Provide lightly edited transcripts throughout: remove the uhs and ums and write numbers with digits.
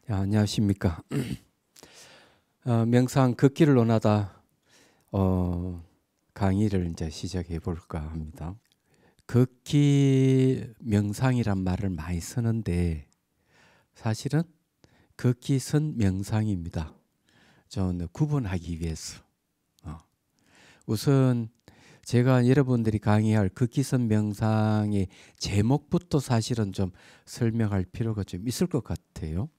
안녕하십니까. 명상 걷기를 논하다 강의를 이제 시작해 볼까 합니다. 걷기 명상이란 말을 많이 쓰는데 사실은 걷기 선 명상입니다. 좀 구분하기 위해서. 우선 제가 여러분들이 강의할 걷기 선 명상의 제목부터 사실은 좀 설명할 필요가 좀 있을 것 같아요.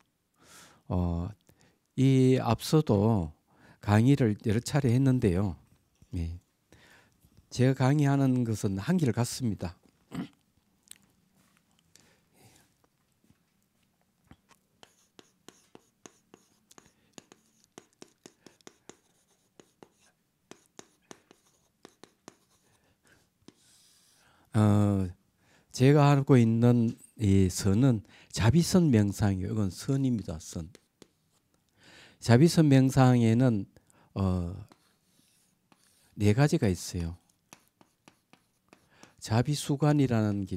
이 앞서도 강의를 여러 차례 했는데요. 네. 제가 강의하는 것은 한길 같습니다. 제가 하고 있는 이 선은 자비선 명상이에요. 이건 선입니다. 선. 자비선 명상에는 네 가지가 있어요. 자비수관이라는 게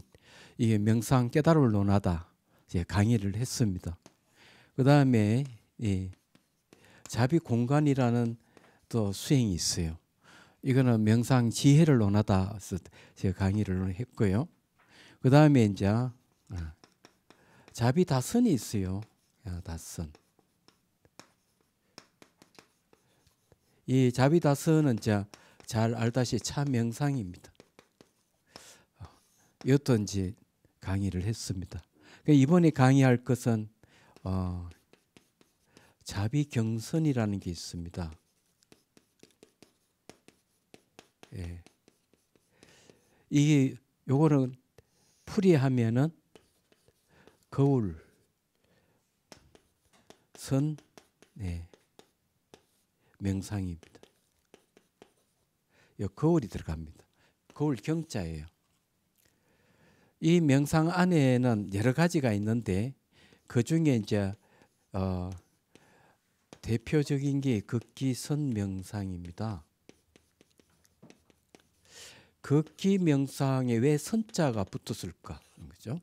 이게 명상 깨달음을 논하다 이제 강의를 했습니다. 그 다음에 자비공간이라는 또 수행이 있어요. 이거는 명상 지혜를 논하다 제가 강의를 했고요. 그 다음에 이제 자비다선이 있어요. 다선. 이 자비다선은 잘 알다시피 차 명상입니다. 이것도 이제 강의를 했습니다. 이번에 강의할 것은 자비경선이라는 게 있습니다. 예. 이게 요거는 풀이하면은 거울, 선, 명상입니다. 요 거울이 들어갑니다. 거울 경자예요. 이 명상 안에는 여러 가지가 있는데 그 중에 이제 대표적인 게 걷기선 명상입니다. 걷기 명상에 왜 선자가 붙었을까? 그죠?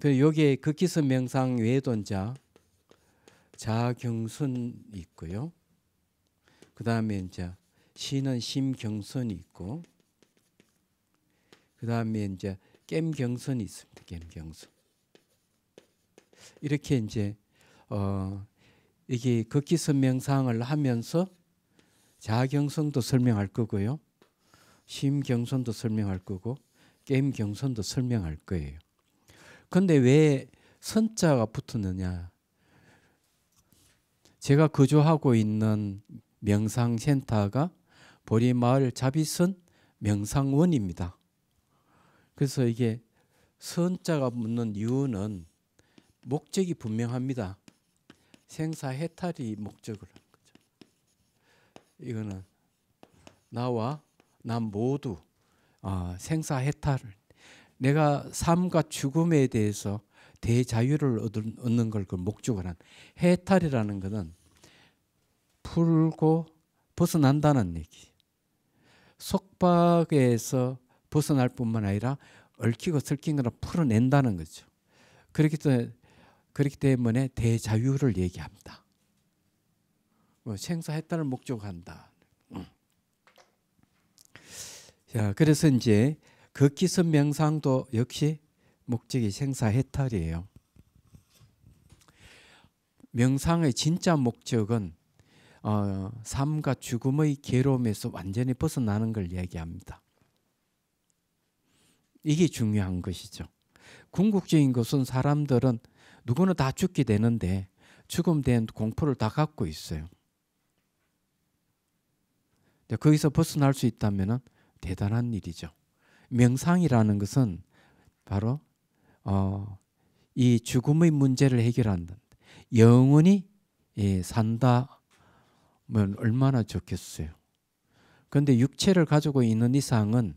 그 여기에 걷기선 명상 외에도 이제 자경선이 있고요. 그 다음에 이제 시는 심경선이 있고, 그 다음에 이제 깸경선이 있습니다. 깸경선. 이렇게 이제 이게 걷기선 명상을 하면서 자경선도 설명할 거고요. 심경선도 설명할 거고 깸경선도 설명할 거예요. 근데 왜 선자가 붙었느냐? 제가 거주하고 있는 명상센터가 보리마을 자비선 명상원입니다. 그래서 이게 선자가 붙는 이유는 목적이 분명합니다. 생사해탈이 목적을 한 거죠. 이거는 나와 남 모두 생사해탈을, 내가 삶과 죽음에 대해서 대자유를 얻는 걸 그 목적으로 한 해탈이라는 것은 풀고 벗어난다는 얘기. 속박에서 벗어날 뿐만 아니라 얽히고 설킨 거를 풀어낸다는 거죠. 그렇기 때문에 대자유를 얘기합니다. 생사해탈을 목적으로 한다. 자, 그래서 이제 걷기선 명상도 역시 목적이 생사해탈이에요. 명상의 진짜 목적은 삶과 죽음의 괴로움에서 완전히 벗어나는 걸 얘기합니다. 이게 중요한 것이죠. 궁극적인 것은 사람들은 누구나 다 죽게 되는데 죽음에 대한 공포를 다 갖고 있어요. 거기서 벗어날 수 있다면 대단한 일이죠. 명상이라는 것은 바로 이 죽음의 문제를 해결한다. 영원히 산다면 얼마나 좋겠어요. 그런데 육체를 가지고 있는 이상은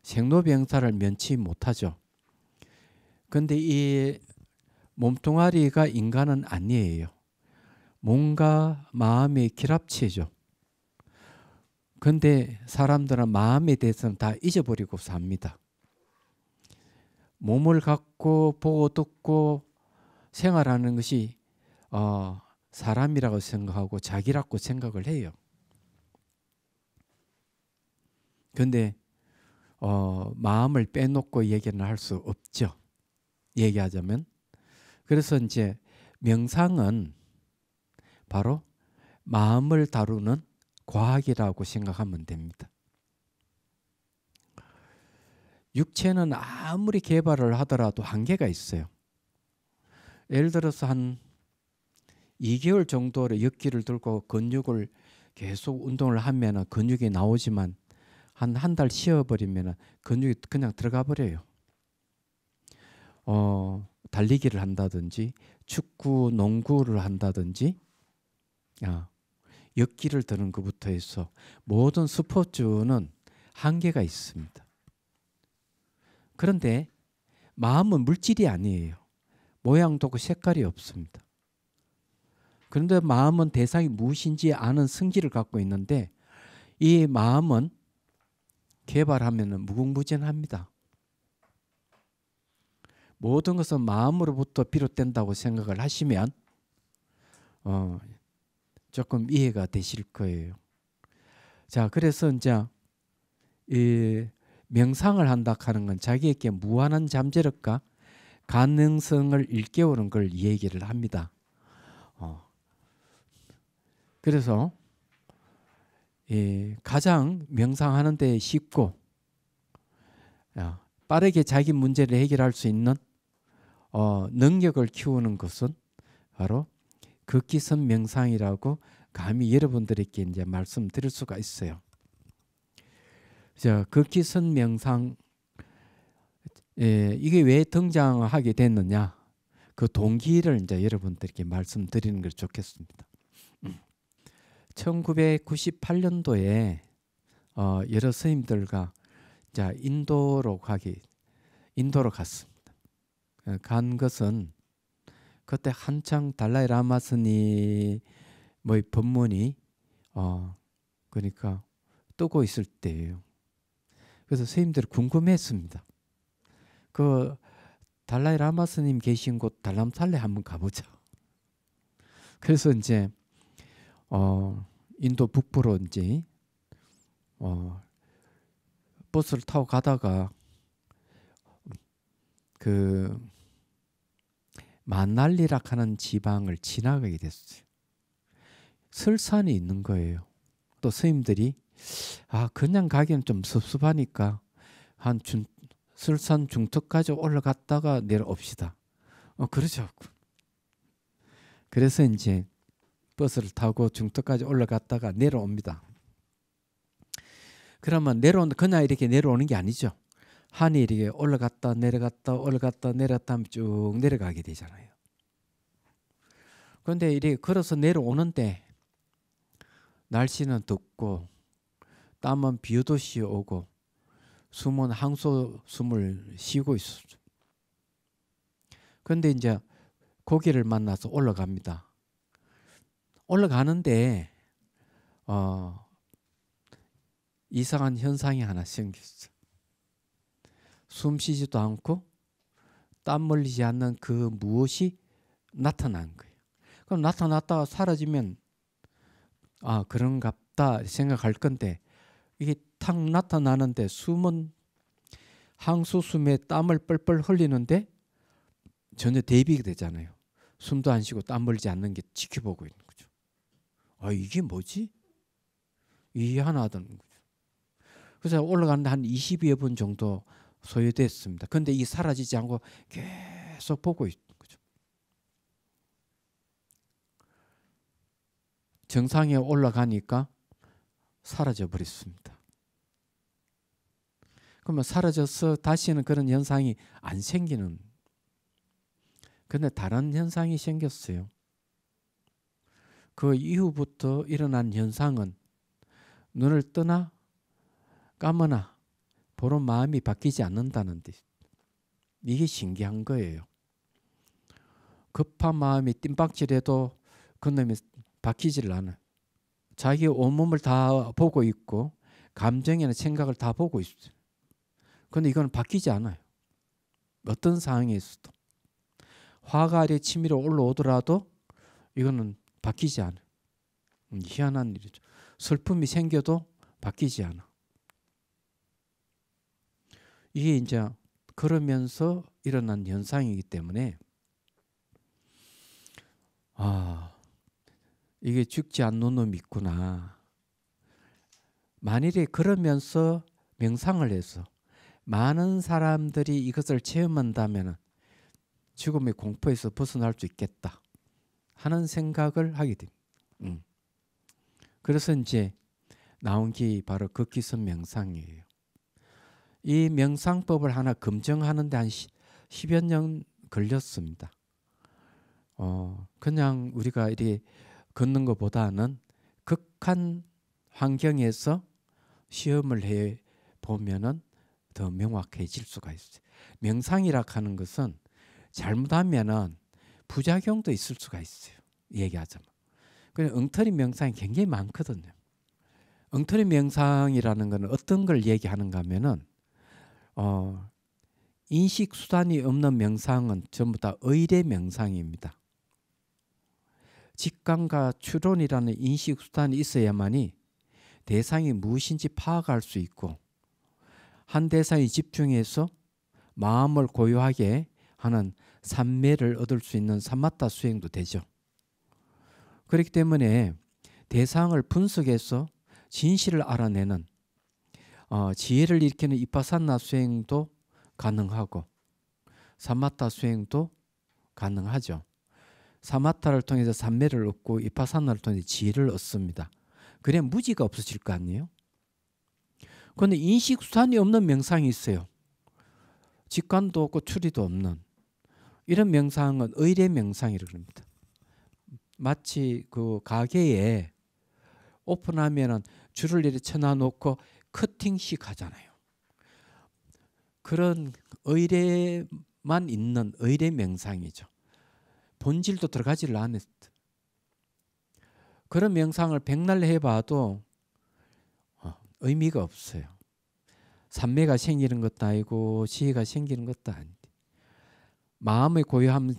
생로병사를 면치 못하죠. 그런데 이 몸뚱아리가 인간은 아니에요. 몸과 마음의 결합체죠. 그런데 사람들은 마음에 대해서는 다 잊어버리고 삽니다. 몸을 갖고 보고 듣고 생활하는 것이 사람이라고 생각하고 자기라고 생각을 해요. 그런데 마음을 빼놓고 얘기는 할 수 없죠. 얘기하자면. 그래서 이제 명상은 바로 마음을 다루는 과학이라고 생각하면 됩니다. 육체는 아무리 개발을 하더라도 한계가 있어요. 예를 들어서 한 2개월 정도로 역기를 들고 근육을 계속 운동을 하면 근육이 나오지만 한 달 쉬어버리면 근육이 그냥 들어가 버려요. 달리기를 한다든지 축구, 농구를 한다든지 역기를 드는 것부터 해서 모든 스포츠는 한계가 있습니다. 그런데 마음은 물질이 아니에요. 모양도 없고 색깔이 없습니다. 그런데 마음은 대상이 무엇인지 아는 성질을 갖고 있는데 이 마음은 개발하면 무궁무진합니다. 모든 것은 마음으로부터 비롯된다고 생각을 하시면 조금 이해가 되실 거예요. 자, 그래서 이제 이 명상을 한다 하는 건 자기에게 무한한 잠재력과 가능성을 일깨우는 걸 얘기를 합니다. 그래서 가장 명상하는 데 쉽고 빠르게 자기 문제를 해결할 수 있는 능력을 키우는 것은 바로 극기선 명상이라고 감히 여러분들에게 이제 말씀드릴 수가 있어요. 자, 극기선 명상 이게 왜 등장하게 됐느냐? 그 동기를 이제 여러분들께 말씀드리는 게 좋겠습니다. 1998년도에 여러 스님들과 자 인도로 갔습니다. 간 것은 그때 한창 달라이 라마 스님의 법문이 그러니까 뜨고 있을 때예요. 그래서 스님들이 궁금했습니다. 그 달라이 라마 스님 계신 곳 달람살레 한번 가보자. 그래서 이제 인도 북부로 이제 버스를 타고 가다가 그 만날리라 하는 지방을 지나가게 됐어요. 설산이 있는 거예요. 또 스님들이 그냥 가기는 좀 섭섭하니까 한 설산 중턱까지 올라갔다가 내려옵시다. 그러죠. 그래서 이제 버스를 타고 중턱까지 올라갔다가 내려옵니다. 그러면 그냥 이렇게 내려오는 게 아니죠. 한이 이렇게 올라갔다 내려갔다 올라갔다 내려갔다 하면 쭉 내려가게 되잖아요. 그런데 이렇게 걸어서 내려오는데 날씨는 덥고 땀은 비오듯이 오고 숨은 항소 숨을 쉬고 있었죠. 그런데 이제 고기를 만나서 올라갑니다. 올라가는데 이상한 현상이 하나 생겼어. 숨 쉬지도 않고 땀 흘리지 않는 그 무엇이 나타난 거예요. 그럼 나타났다가 사라지면 그런갑다 생각할 건데 이게 탁 나타나는데 숨은 항소숨에 땀을 뻘뻘 흘리는데 전혀 대비가 되잖아요. 숨도 안 쉬고 땀 흘리지 않는 게 지켜보고 있는 거죠. 이게 뭐지? 이해 하나 하던 거죠. 그래서 올라가는데 한 20여 분 정도 소요됐습니다. 그런데 이게 사라지지 않고 계속 보고 있는 거죠. 정상에 올라가니까 사라져 버렸습니다. 그러면 사라져서 다시는 그런 현상이 안 생기는. 그런데 다른 현상이 생겼어요. 그 이후부터 일어난 현상은 눈을 뜨나 감으나 보는 마음이 바뀌지 않는다는 듯. 이게 신기한 거예요. 급한 마음이 뜀박질해도 그 놈이 바뀌질 않아요. 자기 온몸을 다 보고 있고 감정이나 생각을 다 보고 있어요. 그런데 이건 바뀌지 않아요. 어떤 상황에 있어도 화가 치밀어 올라오더라도 이거는 바뀌지 않아. 희한한 일이죠. 슬픔이 생겨도 바뀌지 않아. 이게 이제 그러면서 일어난 현상이기 때문에 이게 죽지 않는 놈이 있구나. 만일에 그러면서 명상을 해서 많은 사람들이 이것을 체험한다면 죽음의 공포에서 벗어날 수 있겠다 하는 생각을 하게 됩니다. 그래서 이제 나온 게 바로 극기성 명상이에요. 이 명상법을 하나 검증하는데 한 10여 년 걸렸습니다. 그냥 우리가 이렇게 걷는 것보다는 극한 환경에서 시험을 해 보면은 더 명확해질 수가 있어요. 명상이라 하는 것은 잘못하면은 부작용도 있을 수가 있어요. 얘기하자면. 그래서 엉터리 명상이 굉장히 많거든요. 엉터리 명상이라는 것은 어떤 걸 얘기하는가 하면은 인식 수단이 없는 명상은 전부 다 의례 명상입니다. 직감과 추론이라는 인식 수단이 있어야만이 대상이 무엇인지 파악할 수 있고 한 대상에 집중해서 마음을 고요하게 하는 삼매를 얻을 수 있는 사마타 수행도 되죠. 그렇기 때문에 대상을 분석해서 진실을 알아내는 지혜를 일으키는 이파사나 수행도 가능하고 사마타 수행도 가능하죠. 사마타를 통해서 삼매를 얻고 이파사나를 통해서 지혜를 얻습니다. 그래야 무지가 없어질 거 아니에요. 그런데 인식수단이 없는 명상이 있어요. 직관도 없고 추리도 없는 이런 명상은 의례 명상이라고 합니다. 마치 그 가게에 오픈하면은 줄을 이렇게 쳐놔놓고 커팅식 하잖아요. 그런 의례만 있는 의례 명상이죠. 본질도 들어가지를 않았어. 그런 명상을 백날 해봐도 의미가 없어요. 삼매가 생기는 것도 아니고 지혜가 생기는 것도 아닌데 마음의 고요함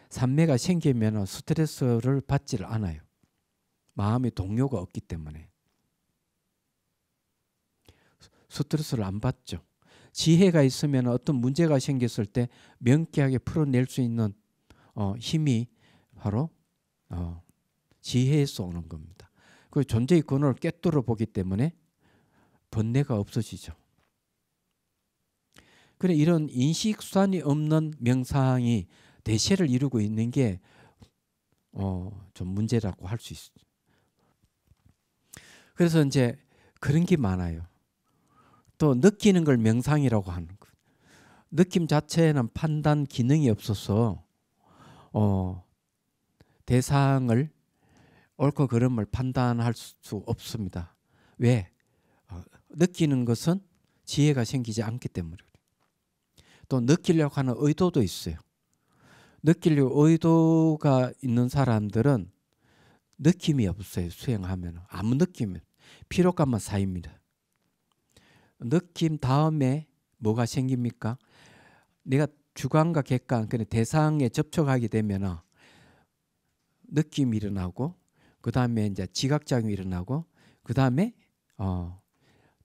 삼매가 생기면 스트레스를 받지를 않아요. 마음의 동요가 없기 때문에 스트레스를 안 받죠. 지혜가 있으면 어떤 문제가 생겼을 때 명쾌하게 풀어낼 수 있는 힘이 바로 지혜에서 오는 겁니다. 그 존재의 근원을 꿰뚫어 보기 때문에 번뇌가 없어지죠. 그래 이런 인식수단이 없는 명상이 대세를 이루고 있는 게 좀 문제라고 할 수 있어요. 그래서 이제 그런 게 많아요. 또 느끼는 걸 명상이라고 하는 거. 느낌 자체에는 판단 기능이 없어서 대상을 옳고 그름을 판단할 수 없습니다. 왜? 느끼는 것은 지혜가 생기지 않기 때문에. 또 느끼려고 하는 의도도 있어요. 느끼려고 의도가 있는 사람들은 느낌이 없어요. 수행하면 아무 느낌이 피로감만 쌓입니다. 느낌 다음에 뭐가 생깁니까? 내가 주관과 객관, 그러니까 대상에 접촉하게 되면 느낌이 일어나고 그 다음에 이제 지각작용이 일어나고 그 다음에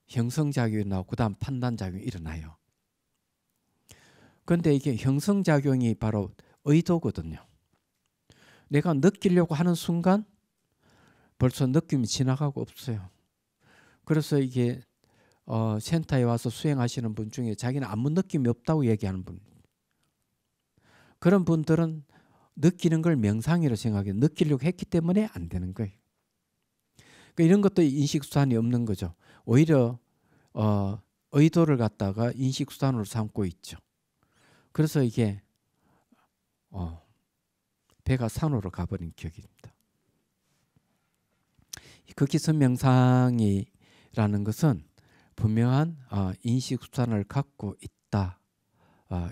형성작용이 일어나고 그 다음 판단작용이 일어나요. 그런데 이게 형성작용이 바로 의도거든요. 내가 느끼려고 하는 순간 벌써 느낌이 지나가고 없어요. 그래서 이게 센터에 와서 수행하시는 분 중에 자기는 아무 느낌이 없다고 얘기하는 분. 그런 분들은 느끼는 걸 명상이라고 생각해요. 느끼려고 했기 때문에 안 되는 거예요. 그러니까 이런 것도 인식수단이 없는 거죠. 오히려 의도를 갖다가 인식수단으로 삼고 있죠. 그래서 이게 배가 산으로 가버린 격입니다. 극기성 명상이라는 것은 분명한 인식수단을 갖고 있다.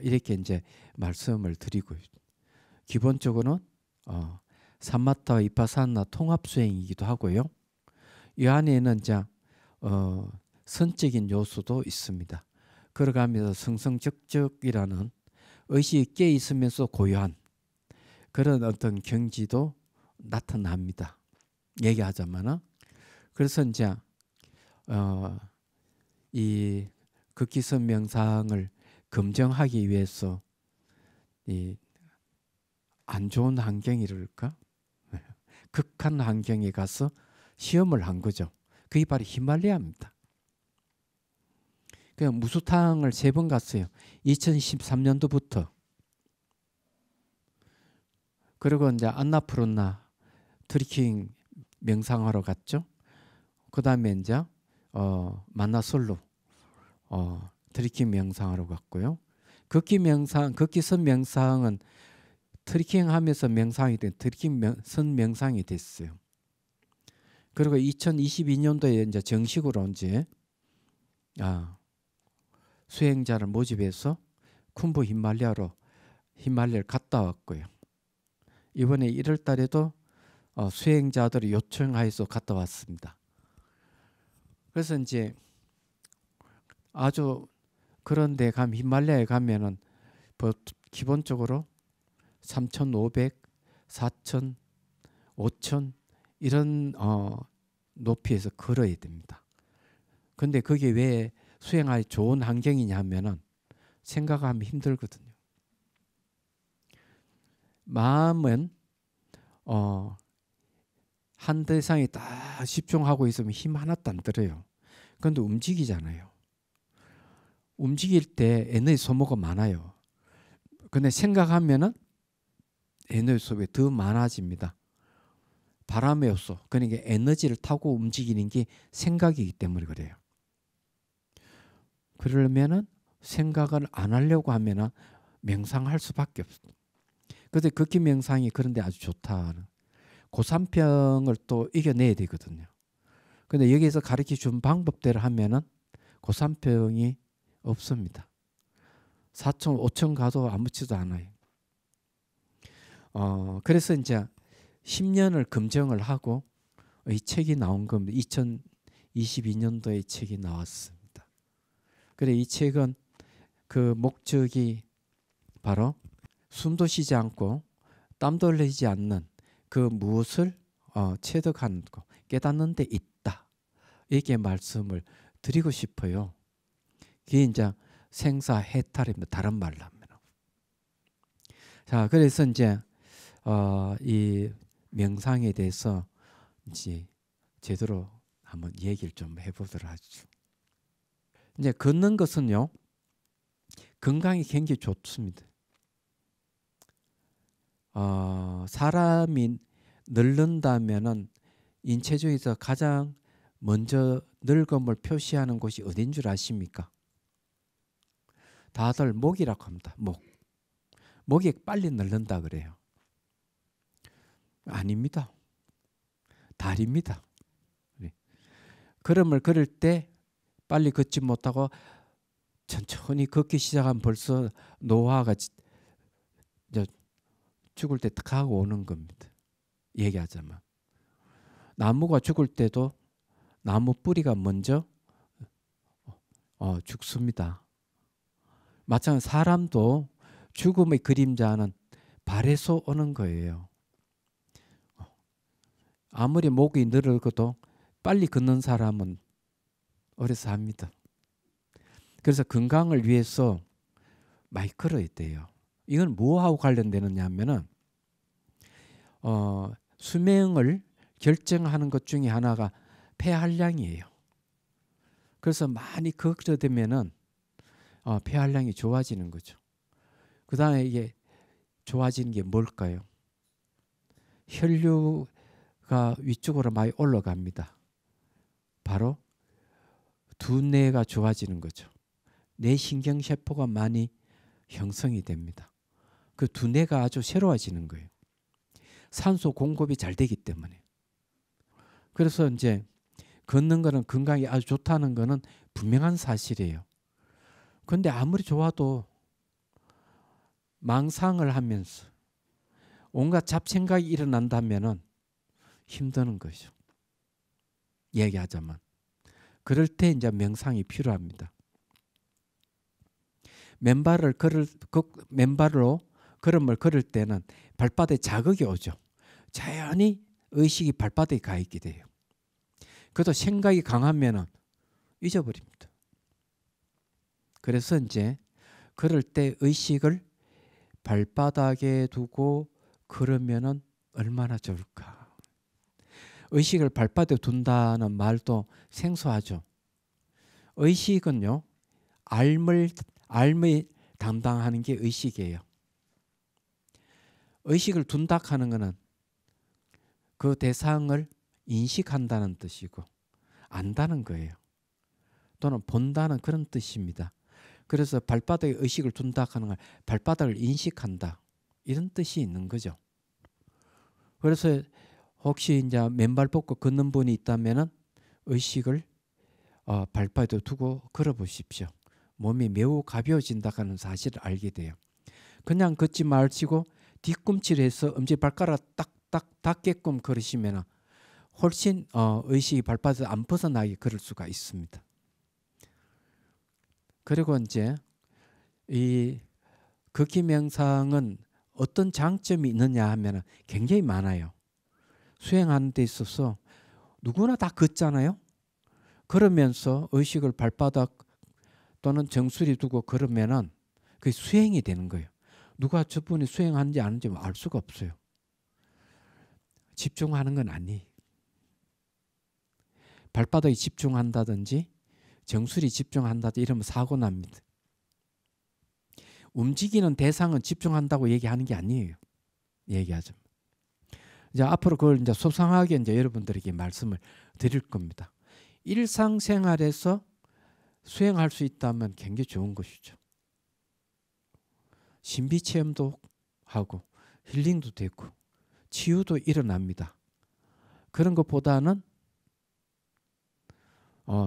이렇게 이제 말씀을 드리고 기본적으로는 사마타 이파사나 통합 수행이기도 하고요. 이 안에는 이제 선적인 요소도 있습니다. 그러가면서 성성적적이라는 의식이 깨 있으면서 고요한 그런 어떤 경지도 나타납니다. 얘기하자면은. 그래서 이제 이 극기성 명상을 검증하기 위해서 이 안 좋은 환경이랄까? 극한 환경에 가서 시험을 한 거죠. 그게 바로 히말라야입니다. 그 무수탕을 3번 갔어요. 2013년도부터. 그리고 이제 안나푸르나 트리킹 명상하러 갔죠. 그 다음에 이제 만나솔로 트리킹 명상하러 갔고요. 극기선 명상은 트리킹하면서 명상이 된 트리킹선 명상이 됐어요. 그리고 2022년도에 이제 정식으로 이제 수행자를 모집해서 쿤부 히말라야를 갔다 왔고요. 이번에 1월 달에도 수행자들을 요청하여서 갔다 왔습니다. 그래서 이제 아주 그런데 히말라야에 가면은 기본적으로 3,500, 4,000, 5,000 이런 높이에서 걸어야 됩니다. 근데 그게 왜 수행하기 좋은 환경이냐 하면은 생각하면 힘들거든요. 마음은 한 대상에 딱 집중하고 있으면 힘 하나도 안 들어요. 그런데 움직이잖아요. 움직일 때 에너지 소모가 많아요. 근데 생각하면은 에너지 소모가 더 많아집니다. 바람의 요소, 그러니까 에너지를 타고 움직이는 게 생각이기 때문에 그래요. 그러면은 생각을 안 하려고 하면은 명상할 수밖에 없어요. 그런데 극기 명상이 그런데 아주 좋다. 고산병을 또 이겨내야 되거든요. 근데 여기서 가르쳐 준 방법대로 하면은 고산병이 없습니다. 4천, 5천 가도 아무렇지도 않아요. 그래서 이제 10년을 검증을 하고 이 책이 나온 겁니다. 2022년도에 책이 나왔습니다. 그래 이 책은 그 목적이 바로 숨도 쉬지 않고 땀도 흘리지 않는 그 무엇을 체득하는 거, 깨닫는 데 있다. 이렇게 말씀을 드리고 싶어요. 그게 이제 생사해탈입니다. 다른 말로 하면. 자, 그래서 이제 이 명상에 대해서 이제 제대로 한번 얘기를 좀 해보도록 하죠. 이제 걷는 것은요, 건강에 굉장히 좋습니다. 사람이 늙는다면은 인체 중에서 가장 먼저 늙음을 표시하는 곳이 어딘 줄 아십니까? 다들 목이라고 합니다. 목이 빨리 늙는다 그래요. 아닙니다. 다리입니다. 걸음을 걸을 때 빨리 걷지 못하고 천천히 걷기 시작하면 벌써 노화가 죽을 때 탁 하고 오는 겁니다. 얘기하자면 나무가 죽을 때도 나무 뿌리가 먼저 죽습니다. 마찬가지로 사람도 죽음의 그림자는 발에서 오는 거예요. 아무리 목이 늘어도 빨리 걷는 사람은 어려서 합니다. 그래서 건강을 위해서 많이 걸어야 돼요. 이건 뭐하고 관련되느냐 하면은 수명을 결정하는 것 중에 하나가 폐활량이에요. 그래서 많이 걸어대면은 폐활량이 좋아지는 거죠. 그 다음에 이게 좋아지는 게 뭘까요? 혈류가 위쪽으로 많이 올라갑니다. 바로 두뇌가 좋아지는 거죠. 뇌신경세포가 많이 형성이 됩니다. 그 두뇌가 아주 새로워지는 거예요. 산소 공급이 잘 되기 때문에. 그래서 이제 걷는 거는 건강에 아주 좋다는 거는 분명한 사실이에요. 그런데 아무리 좋아도 망상을 하면서 온갖 잡생각이 일어난다면은 힘드는 거죠. 얘기하자면. 그럴 때 이제 명상이 필요합니다. 맨발로 걸음을 걸을 때는 발바닥에 자극이 오죠. 자연히 의식이 발바닥에 가 있게 돼요. 그래도 생각이 강하면은 잊어버립니다. 그래서 이제 그럴 때 의식을 발바닥에 두고 그러면은 얼마나 좋을까. 의식을 발바닥에 둔다는 말도 생소하죠. 의식은요, 알을 담당하는 게 의식이에요. 의식을 둔다 하는 것은 그 대상을 인식한다는 뜻이고 안다는 거예요. 또는 본다는 그런 뜻입니다. 그래서 발바닥에 의식을 둔다 하는 건 발바닥을 인식한다, 이런 뜻이 있는 거죠. 그래서 혹시 이제 맨발 뻗고 걷는 분이 있다면은 의식을 발바닥에 두고 걸어 보십시오. 몸이 매우 가벼워진다 하는 사실을 알게 돼요. 그냥 걷지 마시고 뒤꿈치를 엄지발가락 딱딱 닿게끔 걸으시면 훨씬 의식이 발바닥에 안 벗어나게 걸을 수가 있습니다. 그리고 이제 이 걷기 명상은 어떤 장점이 있느냐 하면 굉장히 많아요. 수행하는 데 있어서 누구나 다 걷잖아요. 그러면서 의식을 발바닥 또는 정수리 두고 걸으면은 그게 수행이 되는 거예요. 누가 저분이 수행하는지 아는지 알 수가 없어요. 집중하는 건 아니에요. 발바닥에 집중한다든지 정수리 집중한다든지 이러면 사고 납니다. 움직이는 대상은 집중한다고 얘기하는 게 아니에요. 얘기하죠. 이제 앞으로 그걸 이제 소상하게 이제 여러분들에게 말씀을 드릴 겁니다. 일상생활에서 수행할 수 있다면 굉장히 좋은 것이죠. 신비 체험도 하고 힐링도 되고 치유도 일어납니다. 그런 것보다는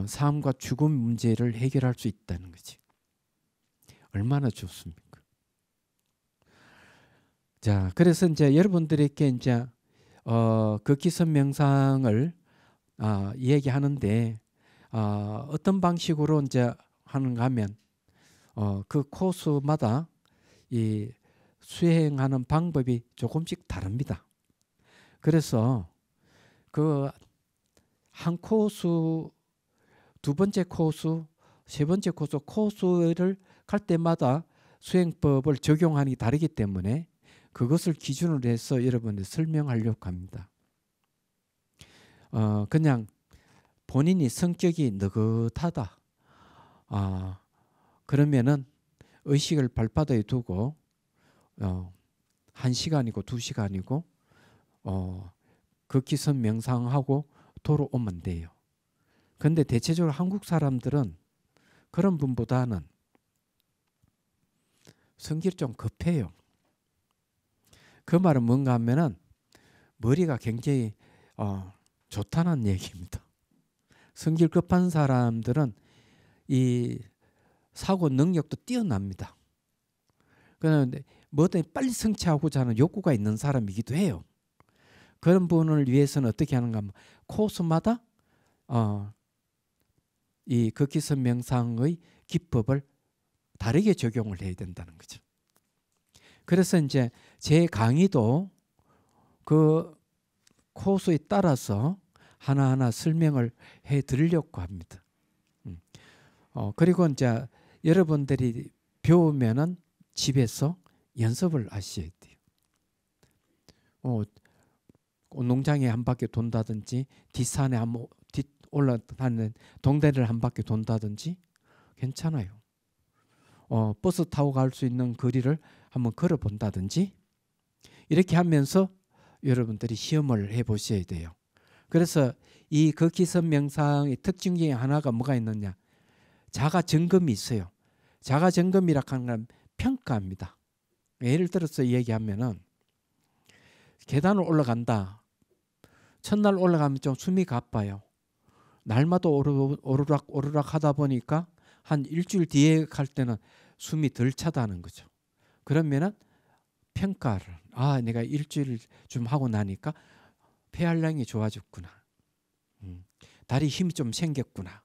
삶과 죽음 문제를 해결할 수 있다는 거지. 얼마나 좋습니까? 자, 그래서 이제 여러분들에게 이제 걷기선 명상을 이야기하는데 어떤 방식으로 이제 하는가 하면 그 코스마다 이 수행하는 방법이 조금씩 다릅니다. 그래서 그 한 코스, 두 번째 코스, 세 번째 코스를 갈 때마다 수행법을 적용하는 게 다르기 때문에 그것을 기준으로 해서 여러분들 설명하려고 합니다. 그냥 본인이 성격이 느긋하다. 그러면은 의식을 발바닥에 두고 1시간이고 2시간이고 걷기선 명상하고 돌아오면 돼요. 근데 대체적으로 한국 사람들은 그런 분보다는 성질이 좀 급해요. 그 말은 뭔가 하면은 머리가 굉장히 좋다는 얘기입니다. 성질 급한 사람들은 이 사고 능력도 뛰어납니다. 그런데 뭐든 빨리 성취하고자 하는 욕구가 있는 사람이기도 해요. 그런 분을 위해서는 어떻게 하는가 하면 코스마다 이 걷기선 명상의 기법을 다르게 적용을 해야 된다는 거죠. 그래서 이제 제 강의도 그 코스에 따라서 하나하나 설명을 해 드리려고 합니다. 그리고 이제 여러분들이 배우면은 집에서 연습을 하셔야 돼요. 농장에 한 바퀴 돈다든지 뒷산에 올라가는 동대를 한 바퀴 돈다든지 괜찮아요. 버스 타고 갈 수 있는 거리를 한번 걸어 본다든지 이렇게 하면서 여러분들이 시험을 해 보셔야 돼요. 그래서 이 걷기선 명상의 특징 중에 하나가 뭐가 있느냐? 자가 점검이 있어요. 자가 점검이라 하는 건 평가입니다. 예를 들어서 얘기하면은 계단을 올라간다. 첫날 올라가면 좀 숨이 가빠요. 날마다 오르락 하다 보니까 한 일주일 뒤에 갈 때는 숨이 덜 차다는 거죠. 그러면은 평가를 내가 일주일 좀 하고 나니까 폐활량이 좋아졌구나. 다리 힘이 좀 생겼구나.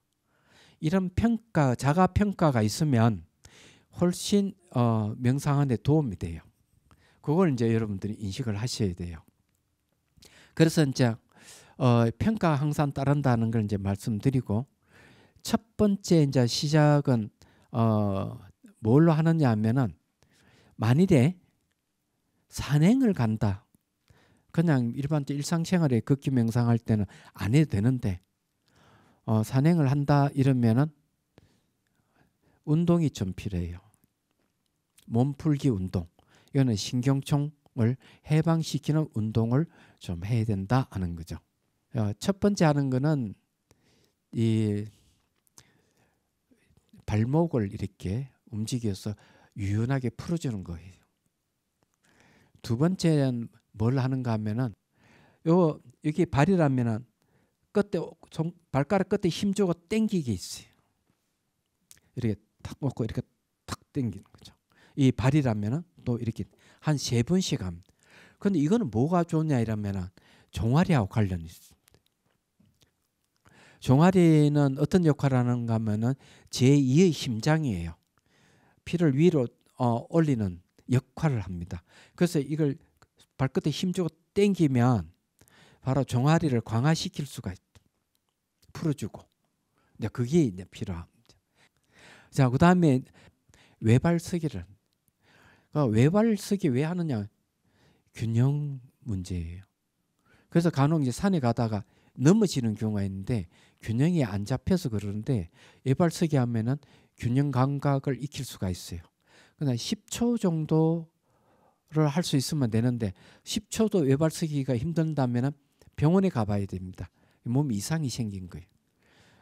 이런 평가, 자가 평가가 있으면 훨씬 명상하는 데 도움이 돼요. 그걸 이제 여러분들이 인식을 하셔야 돼요. 그래서 이제 평가 항상 따른다는 걸 이제 말씀드리고, 첫 번째 이제 시작은 뭘로 하느냐 하면은, 만일에 산행을 간다. 그냥 일반적 일상생활에 걷기 명상할 때는 안 해도 되는데 산행을 한다 이러면은 운동이 좀 필요해요. 몸풀기 운동. 이거는 신경총을 해방시키는 운동을 좀 해야 된다 하는 거죠. 첫 번째 하는 거는 이 발목을 이렇게 움직여서 유연하게 풀어주는 거예요. 두 번째는 뭘 하는가 하면은 여기 발이라면은 끝에 발가락 끝에 힘주고 당기기 있어요. 이렇게 탁 놓고 이렇게 탁 당기는 거죠. 이 발이라면은 또 이렇게 한 3번씩 합니다. 근데 이거는 뭐가 좋냐 이러면은 종아리하고 관련이 있습니다. 종아리는 어떤 역할을 하는가 하면은 제2의 심장이에요. 피를 위로 올리는 역할을 합니다. 그래서 이걸 발끝에 힘주고 당기면 바로 종아리를 강화시킬 수가 있다. 풀어주고. 이제 그게 이제 필요합니다. 자, 그 다음에 외발서기를. 외발서기 왜 하느냐? 균형 문제예요. 그래서 간혹 이제 산에 가다가 넘어지는 경우가 있는데 균형이 안 잡혀서 그러는데 외발서기 하면은 균형 감각을 익힐 수가 있어요. 그러나 10초 정도를 할 수 있으면 되는데 10초도 외발서기가 힘든다면은 병원에 가봐야 됩니다. 몸 이상이 생긴 거예요.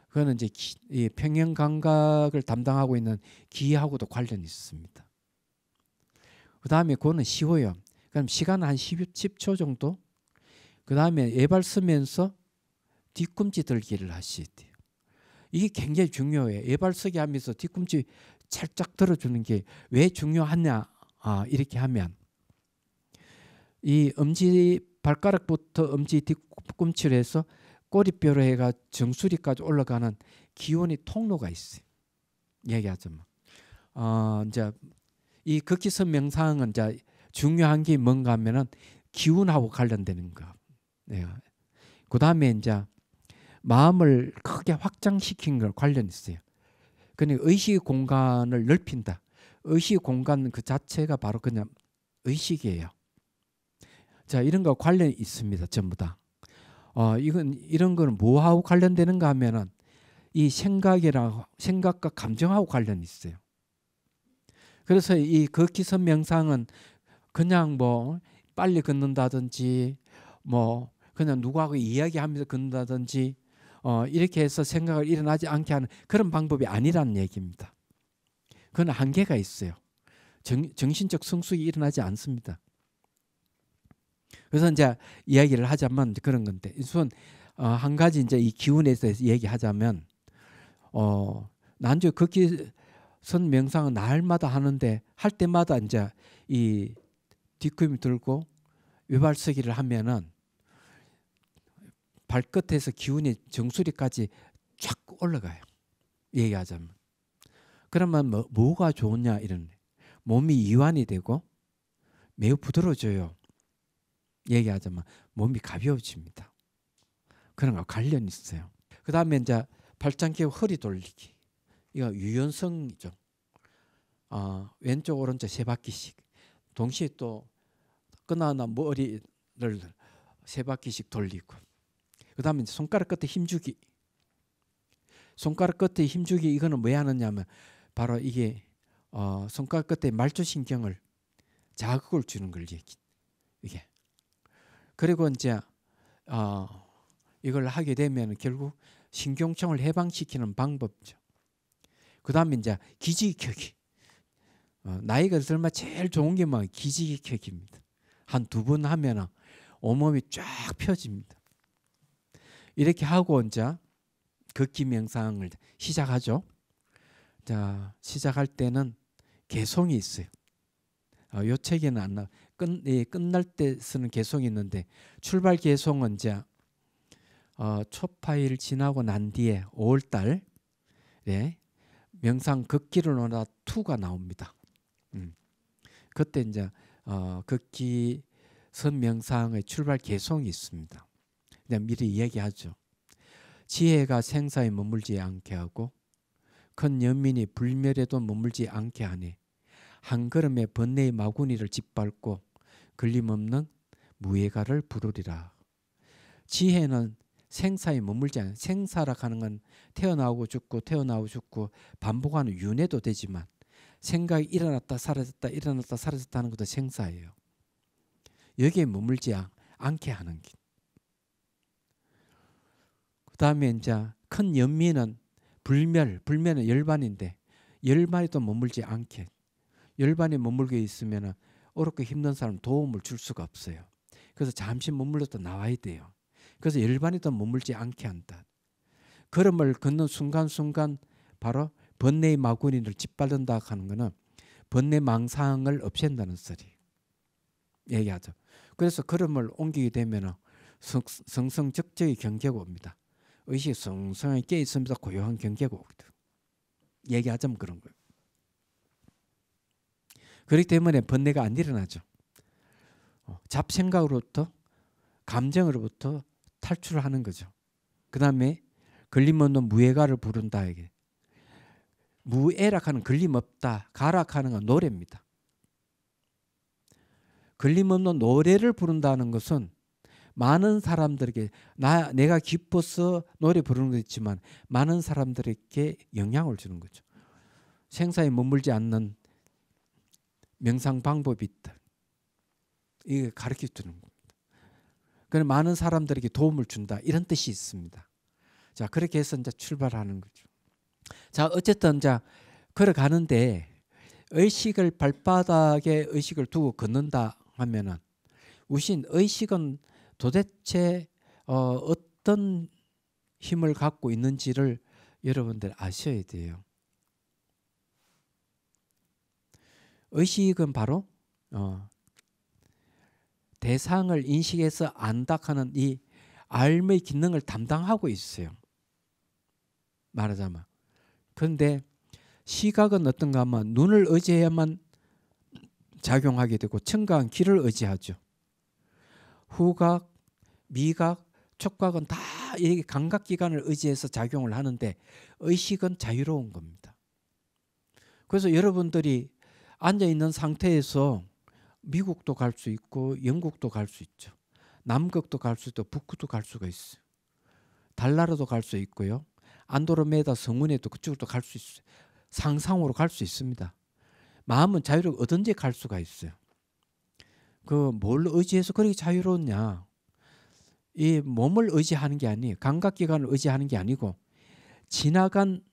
그거는 이제 이 평형 감각을 담당하고 있는 기하고도 관련이 있습니다. 그 다음에 그거는 쉬워요. 그럼 시간은 한 10초 정도. 그 다음에 외발 쓰면서 뒤꿈치 들기를 하셔야 돼요. 이게 굉장히 중요해요. 외발 서기 하면서 뒤꿈치 살짝 들어주는 게 왜 중요하냐? 이렇게 하면 이 엄지 발가락부터 엄지 뒤꿈치로 해서 꼬리뼈로 해가 정수리까지 올라가는 기운의 통로가 있어요. 얘기하자면 이제 이 극기성 명상은 이제 중요한 게 뭔가 하면은 기운하고 관련되는 거. 네. 그 다음에 이제 마음을 크게 확장시킨 걸 관련 있어요. 그러니까 의식 공간을 넓힌다. 의식 공간 그 자체가 바로 그냥 의식이에요. 자, 이런 거 관련이 있습니다. 전부 다. 이런 거는 뭐하고 관련되는가 하면은 이 생각과 감정하고 관련이 있어요. 그래서 이 걷기성 명상은 그냥 뭐 빨리 걷는다든지 뭐 그냥 누구하고 이야기하면서 걷는다든지 이렇게 해서 생각을 일어나지 않게 하는 그런 방법이 아니라는 얘기입니다. 그건 한계가 있어요. 정신적 성숙이 일어나지 않습니다. 그래서 이제 이야기를 하자면 그런 건데, 우선 한 가지 이제 이 기운에 대해서 얘기하자면, 난주 걷기성 명상은 날마다 하는데 할 때마다 이제 이 뒤꿈이 들고 외발서기를 하면은 발끝에서 기운이 정수리까지 쫙 올라가요. 얘기하자면. 그러면 뭐가 좋냐 이런 몸이 이완이 되고 매우 부드러워져요. 얘기하자면 몸이 가벼워집니다. 그런 거 관련이 있어요. 그 다음에 이제 발짱 끼고 허리 돌리기. 이거 유연성이죠. 왼쪽 오른쪽 3바퀴씩 동시에 또 끝나나 머리를 3바퀴씩 돌리고. 그 다음에 이제 손가락 끝에 힘주기. 손가락 끝에 힘주기 이거는 왜 하느냐면 바로 이게 손가락 끝에 말초신경을 자극을 주는 걸 이게. 그리고 이제 이걸 하게 되면 결국 신경청을 해방시키는 방법이죠. 그 다음에 이제 기지개켜기. 나이가 들면 제일 좋은 게 뭐 기지개켜기입니다. 한 2번 하면 온몸이 쫙 펴집니다. 이렇게 하고 이제 걷기 명상을 시작하죠. 자, 시작할 때는 개송이 있어요. 요 책에는 안 나와. 끝날 때 쓰는 개송이 있는데 출발 개송은 이제 초파일 지나고 난 뒤에 5월달 명상 걷기를 논하 2가 나옵니다. 그때 이제 걷기 선명상의 출발 개성이 있습니다. 그냥 미리 이야기하죠. 지혜가 생사에 머물지 않게 하고 큰 연민이 불멸에도 머물지 않게 하네. 한 걸음에 번뇌의 마구니를 짓밟고 걸림없는 무예가를 부르리라. 지혜는 생사에 머물지 않아요. 생사라 하는 건 태어나고 죽고 태어나고 죽고 반복하는 윤회도 되지만 생각이 일어났다 사라졌다 일어났다 사라졌다 하는 것도 생사예요. 여기에 머물지 않게 하는 길. 그 다음에 이제 큰 연민은 불멸은 열반인데 열반에도 머물지 않게. 열반에 머물게 있으면 어렵고 힘든 사람 도움을 줄 수가 없어요. 그래서 잠시 머물렀다 나와야 돼요. 그래서 열반에도 머물지 않게 한다. 걸음을 걷는 순간순간 바로 번뇌의 마구니를 짓밟는다 하는 것은 번뇌 망상을 없앤다는 소리 얘기하죠. 그래서 걸음을 옮기게 되면 성성적적의 경계가 옵니다. 의식이 성성하게 깨있습니다. 고요한 경계가 오거든. 얘기하자면 그런 거예요. 그렇기 때문에 번뇌가 안 일어나죠. 잡생각으로부터 감정으로부터 탈출을 하는 거죠. 그 다음에 걸림없는 무예가를 부른다. 이게. 무예락하는 걸림없다. 가락하는 건 노래입니다. 걸림없는 노래를 부른다는 것은 많은 사람들에게 내가 기뻐서 노래 부르는 거 있지만 많은 사람들에게 영향을 주는 거죠. 생사에 머물지 않는 명상 방법이 있다. 이게 가르쳐 주는 겁니다. 그럼 많은 사람들에게 도움을 준다. 이런 뜻이 있습니다. 자, 그렇게 해서 이제 출발하는 거죠. 자, 어쨌든 이제 걸어가는데 의식을 발바닥에 의식을 두고 걷는다 하면은 우신 의식은 도대체 어떤 힘을 갖고 있는지를 여러분들 아셔야 돼요. 의식은 바로 대상을 인식해서 안다 하는 이 알의 기능을 담당하고 있어요. 말하자면. 그런데 시각은 어떤가 하면 눈을 의지해야만 작용하게 되고 청각은 귀를 의지하죠. 후각, 미각, 촉각은 다 이 감각기관을 의지해서 작용을 하는데 의식은 자유로운 겁니다. 그래서 여러분들이 앉아있는 상태에서 미국도 갈 수 있고 영국도 갈 수 있죠. 남극도 갈 수 있고 북극도 갈 수가 있어요. 달나라도 갈 수 있고요. 안드로메다 성운에도 그쪽으로 갈 수 있어요. 상상으로 갈 수 있습니다. 마음은 자유롭게 어딘지 갈 수가 있어요. 그 뭘 의지해서 그렇게 자유로웠냐? 이 몸을 의지하는 게 아니에요. 감각기관을 의지하는 게 아니고 지나간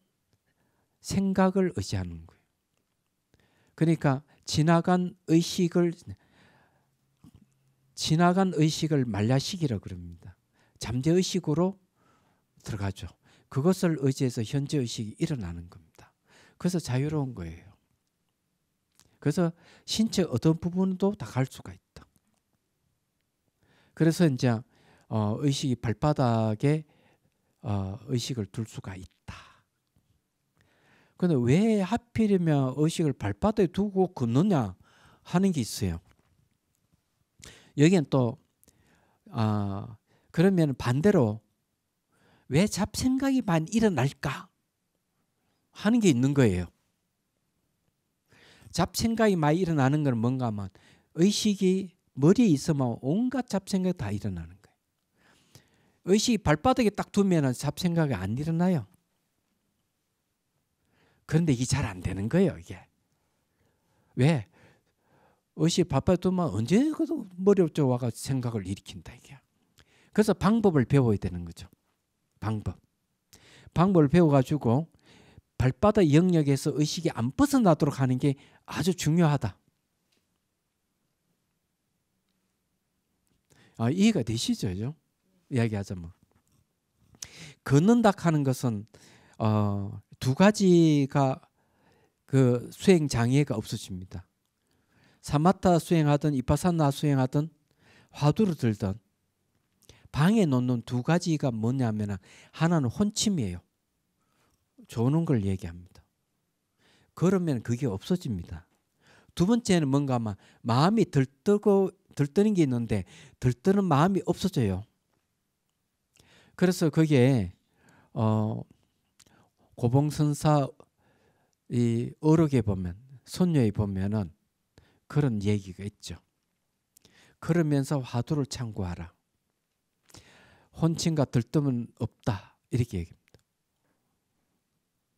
생각을 의지하는 거예요. 그러니까 지나간 의식을 말야식이라고 그럽니다. 잠재의식으로 들어가죠. 그것을 의지해서 현재의식이 일어나는 겁니다. 그래서 자유로운 거예요. 그래서 신체 어떤 부분도 다 갈 수가 있다. 그래서 이제 의식이 발바닥에 의식을 둘 수가 있다. 그런데 왜 하필이면 의식을 발바닥에 두고 걷느냐 하는 게 있어요. 여기는 또 그러면 반대로 왜 잡생각이 많이 일어날까 하는 게 있는 거예요. 잡생각이 많이 일어나는 건 뭔가 하면 의식이 머리에 있으면 온갖 잡생각이 다 일어나는 거예요. 의식이 발바닥에 딱 두면 잡생각이 안 일어나요. 그런데 이게 잘 안 되는 거예요. 이게. 왜? 의식이 발바닥에 두면 언제 머리 쪽 와가 생각을 일으킨다. 이게. 그래서 방법을 배워야 되는 거죠. 방법을 배워가지고 발바닥 영역에서 의식이 안 벗어나도록 하는 게 아주 중요하다. 이해가 되시죠? 이야기하자면 걷는다 하는 것은 두 가지가 그 수행 장애가 없어집니다. 사마타 수행하든 이파사나 수행하든 화두를 들든 방에 놓는 두 가지가 뭐냐면 하나는 혼침이에요. 조는 걸 얘기합니다. 그러면 그게 없어집니다. 두 번째는 뭔가 하면 마음이 들뜨고 들뜨는 게 있는데 들뜨는 마음이 없어져요. 그래서 거기에 고봉선사 이 어록에 보면 선녀에 보면은 그런 얘기가 있죠. 그러면서 화두를 참고하라. 혼침과 들뜸은 없다. 이렇게 얘기합니다.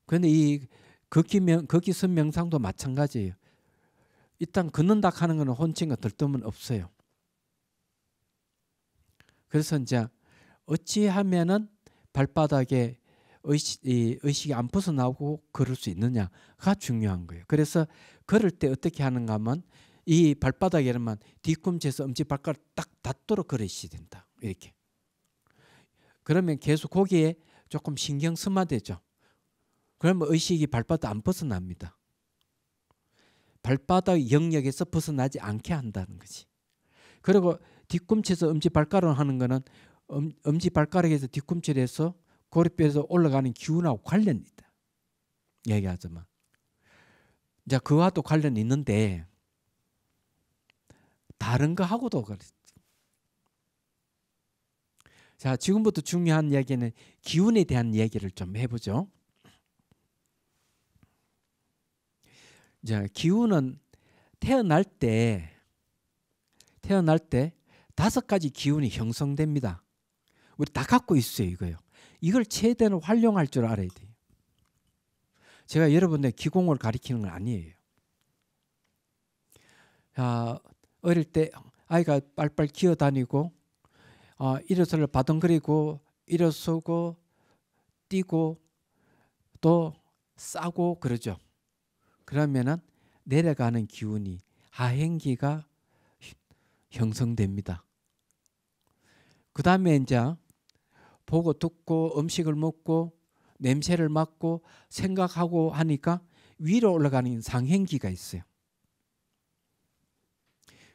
그런데 이 걷기선 명상도 마찬가지예요. 일단 걷는다 하는 것은 혼침과 들뜸은 없어요. 그래서 이제 어찌하면은 발바닥에 의식이 안 벗어나고 걸을 수 있느냐가 중요한 거예요. 그래서 걸을 때 어떻게 하는가 하면 이 발바닥에만 뒤꿈치에서 엄지발가락 딱 닿도록 걸으셔야 된다. 이렇게. 그러면 계속 거기에 조금 신경 쓰마되죠. 그러면 의식이 발바닥 안 벗어납니다. 발바닥 영역에서 벗어나지 않게 한다는 거지. 그리고 뒤꿈치에서 엄지발가락 하는 거는 엄지발가락에서 뒤꿈치를 해서 고리뼈에서 올라가는 기운하고 관련이 있다. 얘기하자면. 이제 그와도 관련이 있는데 다른 거하고도 그렇지. 자, 지금부터 중요한 이야기는 기운에 대한 얘기를 좀 해보죠. 자, 기운은 태어날 때 5가지 기운이 형성됩니다. 우리 다 갖고 있어요, 이거요. 이걸 최대한 활용할 줄 알아야 돼요. 제가 여러분들 기공을 가리키는 건 아니에요. 자, 어릴 때 아이가 빨빨 기어다니고 일어서를 바덩거리고 일어서고 뛰고 또 싸고 그러죠. 그러면은 내려가는 기운이 하행기가 형성됩니다. 그 다음에 이제 보고 듣고 음식을 먹고 냄새를 맡고 생각하고 하니까 위로 올라가는 상행기가 있어요.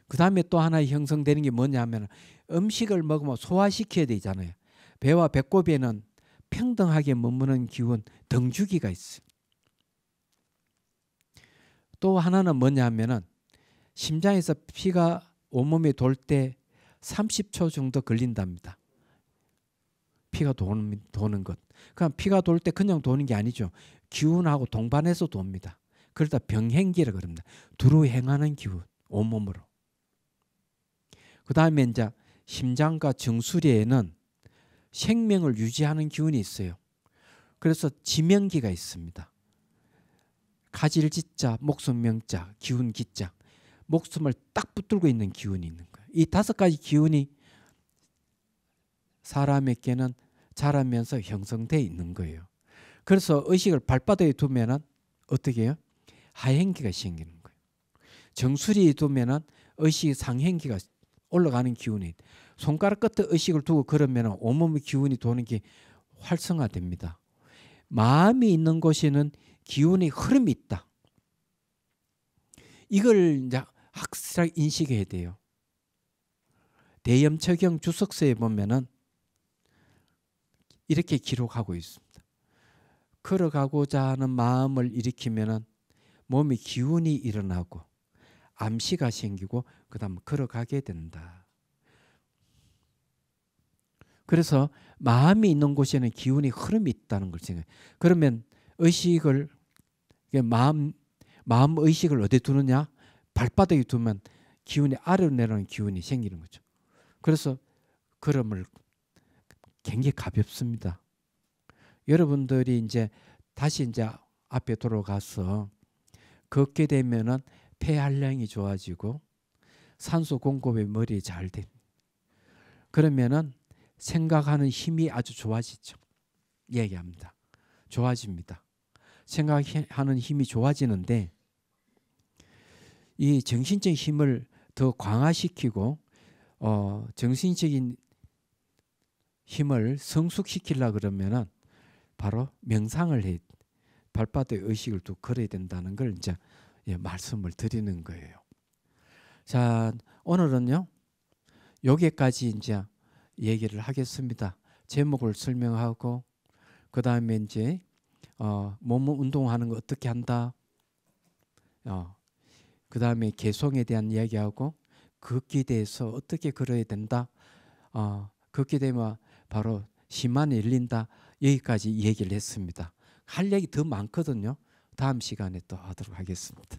그 다음에 또 하나 형성되는 게 뭐냐면 음식을 먹으면 소화시켜야 되잖아요. 배와 배꼽에는 평등하게 머무는 기운 등주기가 있어요. 또 하나는 뭐냐면은 심장에서 피가 온몸에 돌 때 30초 정도 걸린답니다. 피가 도는 것. 그럼 피가 돌 때 그냥 도는 게 아니죠. 기운하고 동반해서 돕니다. 그러다 병행기라 그럽니다. 두루 행하는 기운 온몸으로. 그 다음에 이제 심장과 정수리에는 생명을 유지하는 기운이 있어요. 그래서 지명기가 있습니다. 가질지자, 목숨명자, 기운기자. 목숨을 딱 붙들고 있는 기운이 있는 거예요. 이 5가지 기운이 사람에게는 자라면서 형성되어 있는 거예요. 그래서 의식을 발바닥에 두면은 어떻게 해요? 하행기가 생기는 거예요. 정수리에 두면은 의식 상행기가 올라가는 기운이 손가락 끝에 의식을 두고 걸으면 온몸의 기운이 도는 게 활성화됩니다. 마음이 있는 곳에는 기운의 흐름이 있다. 이걸 이제 확실하게 인식해야 돼요. 대염처경 주석서에 보면은 이렇게 기록하고 있습니다. 걸어가고자 하는 마음을 일으키면은 몸에 기운이 일어나고 암시가 생기고 그다음 걸어가게 된다. 그래서 마음이 있는 곳에는 기운이 흐름이 있다는 걸 생각해요. 그러면 의식을 마음 의식을 어디에 두느냐? 발바닥에 두면 기운이 아래로 내려오는 기운이 생기는 거죠. 그래서 걸음을 굉장히 가볍습니다. 여러분들이 이제 다시 이제 앞에 돌아가서 걷게 되면은 폐활량이 좋아지고 산소 공급이 머리에 잘 됩니다. 그러면은 생각하는 힘이 아주 좋아지죠. 얘기합니다. 좋아집니다. 생각하는 힘이 좋아지는데 이 정신적인 힘을 더 강화시키고 정신적인 힘을 성숙시키려고 그러면은 바로 명상을 해 발바닥에 의식을 두고 걸어야 된다는 걸 이제 말씀을 드리는 거예요. 자, 오늘은요 여기까지 이제 얘기를 하겠습니다. 제목을 설명하고 그 다음에 이제 몸 운동하는 거 어떻게 한다. 그 다음에 개성에 대한 이야기하고 걷기에 대해서 어떻게 걸어야 된다. 걷게 되면 바로 심한이 열린다. 여기까지 얘기를 했습니다. 할 얘기 더 많거든요. 다음 시간에 또 하도록 하겠습니다.